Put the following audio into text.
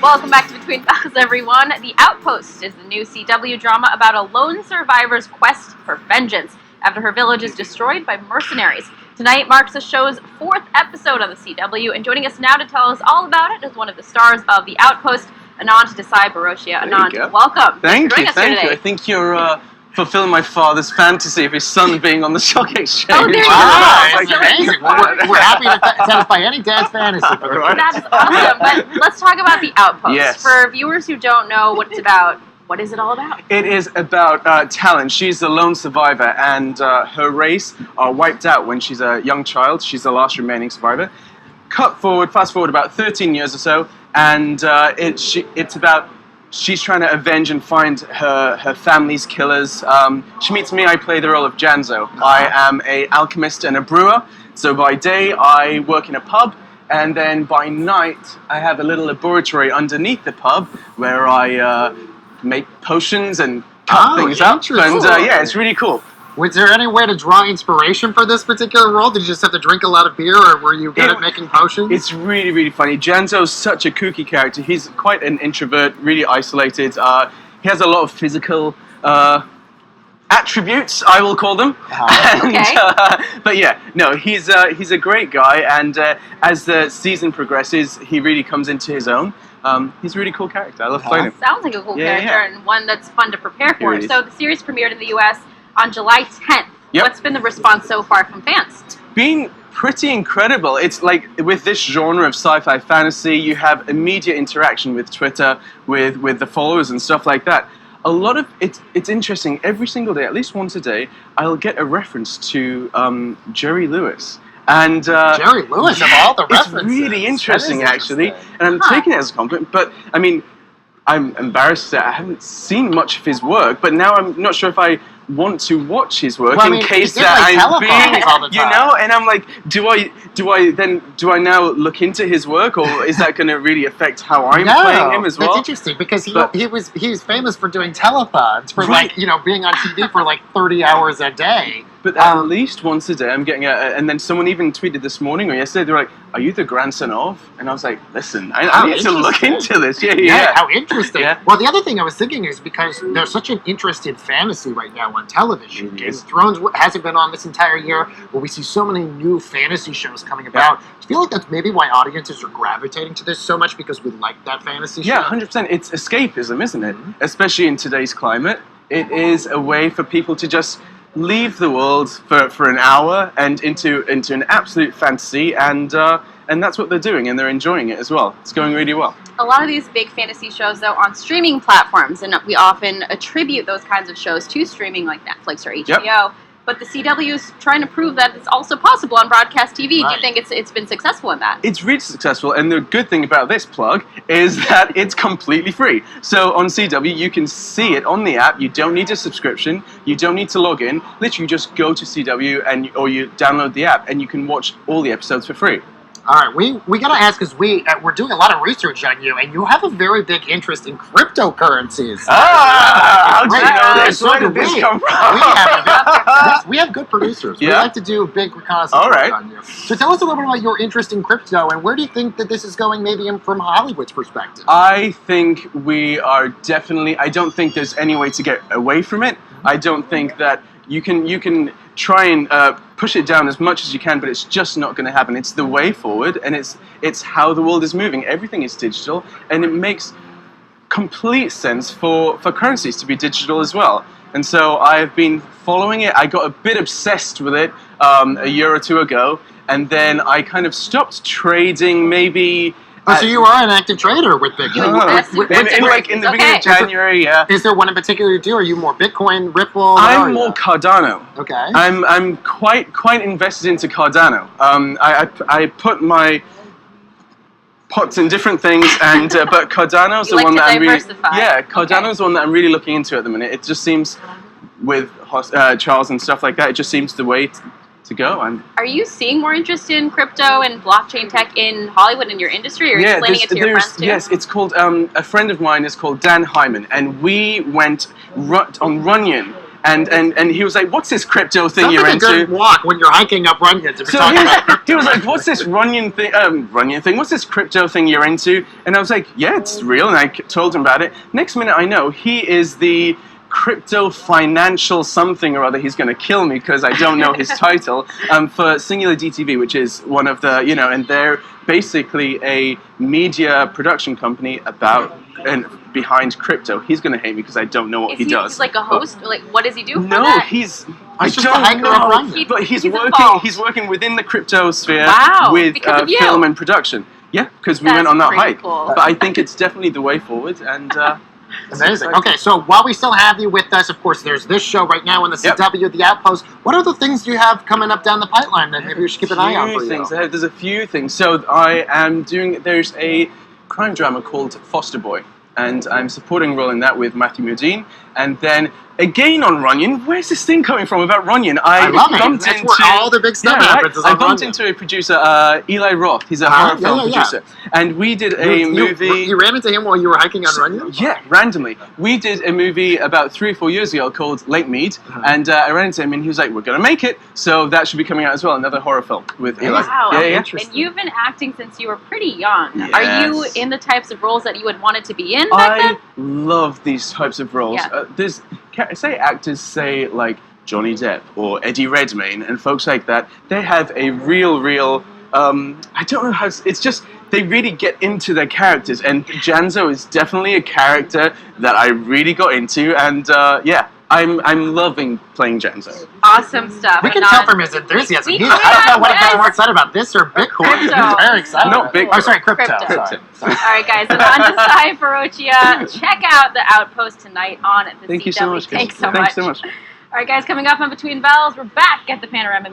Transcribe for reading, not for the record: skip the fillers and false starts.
Welcome back to Between Files, everyone. The Outpost is the new CW drama about a lone survivor's quest for vengeance after her village is destroyed by mercenaries. Tonight marks the show's 4th episode on the CW, and joining us now to tell us all about it is one of the stars of The Outpost, Anand Desai-Barochia. Anand, welcome. Thank you. I think you're fulfilling my father's fantasy of his son being on the stock exchange. Oh, there you go. It's amazing. We're happy to satisfy any dad's fantasy. That is awesome. But let's talk about The Outpost. Yes. For viewers who don't know what it's about, what is it all about? It is about Talon. She's a lone survivor, and her race are wiped out when she's a young child. She's the last remaining survivor. Fast forward about 13 years or so, and it's about she's trying to avenge and find her family's killers. She meets me. I play the role of Janzo. I am an alchemist and a brewer. So by day, I work in a pub, and then by night, I have a little laboratory underneath the pub where I make potions and cut things up. And yeah, it's really cool. Was there any way to draw inspiration for this particular role? Did you just have to drink a lot of beer, or were you good at making potions? It's really, really funny. Janzo's such a kooky character. He's quite an introvert, really isolated. He has a lot of physical attributes, I will call them. But yeah, no, he's a great guy, and as the season progresses, he really comes into his own. He's a really cool character. I love playing him. Sounds like a cool character, and one that's fun to prepare for. So the series premiered in the U.S. on July 10th. Yep. What's been the response so far from fans? It's been pretty incredible. It's like with this genre of sci-fi fantasy, you have immediate interaction with Twitter, with the followers and stuff like that. A lot of it's interesting. Every single day, at least once a day, I'll get a reference to Jerry Lewis. And Jerry Lewis of all the references. It's really interesting, actually, and I'm taking it as a compliment. But I mean, I'm embarrassed that I haven't seen much of his work. But now I'm not sure if I want to watch his work in case that I'm being, you know, and I'm like, do I now look into his work, or is that going to really affect how I'm playing him as well? That's interesting, because he was famous for doing telethons, for like, you know, being on TV for like 30 hours a day. But at least once a day, I'm getting and then someone even tweeted this morning or yesterday, they were like, "Are you the grandson of?" And I was like, "Listen, I need to look into this." Yeah. How interesting. Yeah. Well, the other thing I was thinking is because there's such an interest in fantasy right now on television. Game of Thrones hasn't been on this entire year, but we see so many new fantasy shows coming about. Do you feel like that's maybe why audiences are gravitating to this so much, because we like that fantasy show? Yeah, 100%. It's escapism, isn't it? Especially in today's climate. It is a way for people to just leave the world for an hour and into an absolute fantasy, and that's what they're doing, and they're enjoying it as well. It's going really well. A lot of these big fantasy shows, though, on streaming platforms, and we often attribute those kinds of shows to streaming, like Netflix or HBO. Yep. But the CW is trying to prove that it's also possible on broadcast TV. Right. Do you think it's been successful in that? It's really successful, and the good thing about this plug is that it's completely free. So on CW, you can see it on the app. You don't need a subscription. You don't need to log in. Literally, you just go to CW or you download the app, and you can watch all the episodes for free. All right, we got to ask, because we're doing a lot of research on you, and you have a very big interest in cryptocurrencies. How do you know this? Where did this come from? We have good producers. Yeah? We like to do big reconnaissance on you. So tell us a little bit about your interest in crypto, and where do you think that this is going, maybe from Hollywood's perspective? I think we are definitely, I don't think there's any way to get away from it. I don't think that you can try and push it down as much as you can, but it's just not going to happen. It's the way forward, and it's how the world is moving. Everything is digital, and it makes complete sense for currencies to be digital as well. And so I've been following it. I got a bit obsessed with it a year or two ago, and then I kind of stopped trading maybe. So you are an active trader with Bitcoin. In the beginning of January, yeah. Is there one in particular you do? Are you more Bitcoin, Ripple? I'm more Cardano. Okay. I'm quite invested into Cardano. I put my pots in different things, and but Cardano's the one that I'm really Cardano's the one that I'm really looking into at the minute. It just seems, with Charles and stuff like that, it just seems the way to go. Are you seeing more interest in crypto and blockchain tech in Hollywood in your industry, or are you explaining it to your friends too? Yes, it's called, a friend of mine is called Dan Hyman, and we went on Runyon, and he was like, "What's this crypto thing Sounds you're like a good into?" walk when you're hiking up Runyon to be So talking about crypto. he was like, "What's this Runyon thing? What's this crypto thing you're into?" And I was like, "Yeah, it's real." And I told him about it. Next minute, I know he is the crypto financial something or other. He's going to kill me because I don't know his title. For Singular DTV, which is one of the, and they're basically a media production company about and behind crypto. He's going to hate me because I don't know what he does. He's like a host? Like, what does he do? No, that? I just a don't hiker up know, Runyon. but he's involved. working within the crypto sphere Wow, with because of you. film and production. Yeah, because we That's went on that pretty hike. cool. But I think it's definitely the way forward, and Amazing. Okay, so while we still have you with us, of course, there's this show right now on the CW, The Outpost. What other things do you have coming up down the pipeline that maybe we should keep an eye on for you? There's a few things. So I am there's a crime drama called Foster Boy, and I'm supporting a role in that with Matthew Modine. And then again on Runyon, where's this thing coming from about Runyon? I love it. That's where all the big stuff happens. I bumped into a producer, Eli Roth. He's a horror film producer. And we did a movie. You ran into him while you were hiking on Runyon? Yeah, randomly. We did a movie about 3 or 4 years ago called Lake Mead, and I ran into him and he was like, "We're going to make it." So that should be coming out as well, another horror film with Eli. Wow, Yeah. and you've been acting since you were pretty young. Yes. Are you in the types of roles that you would wanted to be in back then? I love these types of roles. Yeah. Say actors say like Johnny Depp or Eddie Redmayne and folks like that, they have a real I don't know how it's just they really get into their characters, and Janzo is definitely a character that I really got into, and I'm loving playing Janzo. Awesome stuff. We can tell from his enthusiasm. I don't know what he gets more excited about, this or Bitcoin. He's very excited. No, Bitcoin. Oh, sorry, crypto. Crypto. Sorry. All right, guys. Anand Desai-Barochia. Check out The Outpost tonight on the CW. Thank you so much. Thanks so much. All right, guys. Coming up on Between Bells, we're back at the Panorama